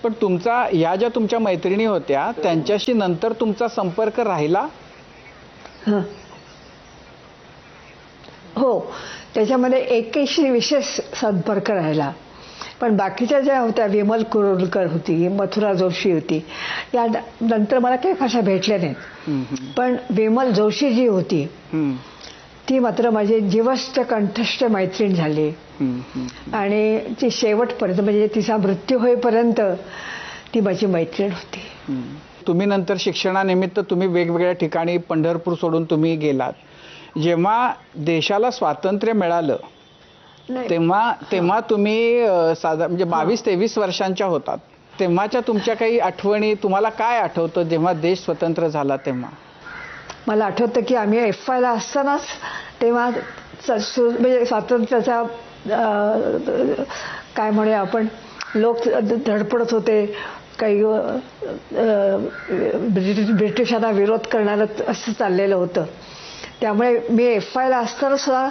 पण तुमचा या ज्या तुमच्या मैत्रिणी होत्या त्यांच्याशी नंतर तुमचा संपर्क राहिला? हं. हो, त्याच्यामध्ये एकेशी विशेष संपर्क राहिला. पण बाकीच्या ज्या होत्या, विमल कुरुलकर होती, मथुरा जोशी होती, या नंतर मला काही फारशा भेटल्या नाहीत. पण विमल जोशी जी होती ती मात्र माझी जीवष्ट कंठस्थ मैत्रीण झाली. आणि ती शेवटपर्यंत म्हणजे तिचा मृत्यू होईपर्यंत ती माझी मैत्रीण होती. तुम्ही नंतर शिक्षणानिमित्त तुम्ही वेगवेगळ्या ठिकाणी पंढरपूर सोडून तुम्ही गेलात. जेव्हा देशाला स्वातंत्र्य मिळालं तेव्हा तुम्ही साधारण म्हणजे 22-23 वर्षांच्या होतात. तेव्हाच्या तुमच्या काही आठवणी, तुम्हाला काय आठवतं जेव्हा देश स्वतंत्र झाला तेव्हा? मला आठवतं की आम्ही एफ-वायला असतानाच तेव्हा म्हणजे स्वातंत्र्याचा काय म्हणूया आपण, लोक धडपडत होते. काही ब्रिटिशांना विरोध करणारं असं चाललेलं होतं. त्यामुळे मी एफ-वायला असताना सुद्धा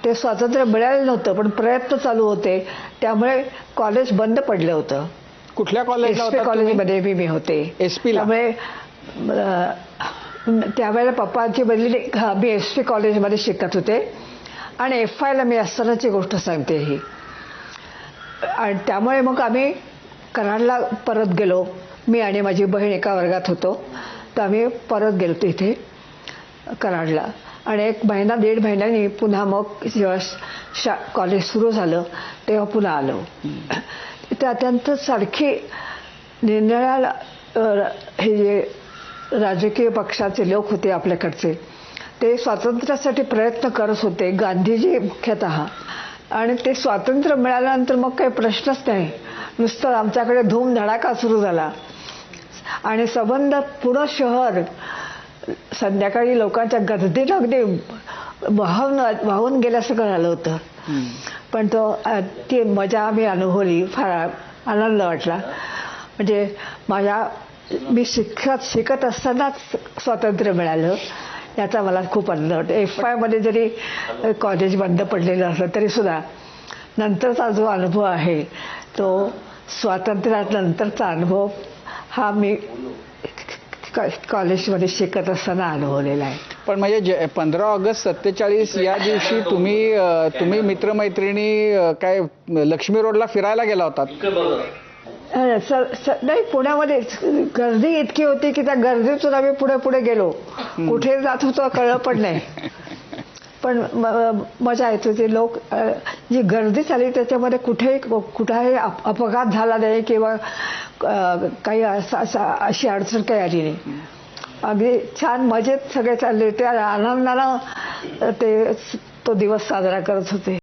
ते स्वातंत्र्य मिळालं नव्हतं, पण प्रयत्न चालू होते. त्यामुळे कॉलेज बंद पडलं होतं. कुठल्या कॉलेजला होता? कॉलेजमध्ये मी होते, SP ला. त्यामुळे त्यावेळेला पप्पांची बदली, मी SP कॉलेजमध्ये शिकत होते आणि एफ-वायला मी असतानाची गोष्ट सांगते ही. आणि त्यामुळे मग आम्ही कराडला परत गेलो. मी आणि माझी बहीण एका वर्गात होतो, तर आम्ही परत गेलो तिथे कराडला. आणि 1 महिना 1.5 महिन्यांनी पुन्हा मग जेव्हा कॉलेज सुरू झालं तेव्हा पुन्हा आलो. ते अत्यंत सारखी निरनिराळ्या हे जे राजकीय पक्षाचे लोक होते आपल्याकडचे, ते स्वातंत्र्यासाठी प्रयत्न करत होते, गांधीजी मुख्यतः. आणि ते स्वातंत्र्य मिळाल्यानंतर मग काही प्रश्नच नाही, नुसतं आमच्याकडे धूमधडाका सुरू झाला. आणि संबंध पुणे शहर संध्याकाळी लोकांच्या गर्दीनं अगदी वाहून गेल्यासारखं झालं होतं. पण ती मजा आम्ही अनुभवली, फार आनंद वाटला. म्हणजे मी शिकत असतानाच स्वातंत्र्य मिळालं याचा मला खूप आनंद वाटतो. एफ-वायमध्ये जरी कॉलेज बंद पडलेलं असलं तरी सुद्धा नंतरचा जो अनुभव आहे तो स्वातंत्र्यानंतरचा अनुभव हा मी कॉलेजमध्ये शिकत असताना अनुभवलेला आहे. पण म्हणजे 15 ऑगस्ट 47 या दिवशी तुम्ही मित्रमैत्रिणी काय लक्ष्मी रोडला फिरायला गेला होतात? नाही, पुण्यामध्ये गर्दी इतकी होती की त्या गर्दीतून आम्ही पुढे पुढे गेलो. कुठे जात होतो कळलं पण नाही. पण मजा येत होती. लोक जी गर्दी झाली त्याच्यामध्ये कुठेही अपघात झाला नाही किंवा काही अशी अडचण काही आली नाही. अगदी छान मजेत सगळे चालले, त्या आनंदानं तो दिवस साजरा करत होते.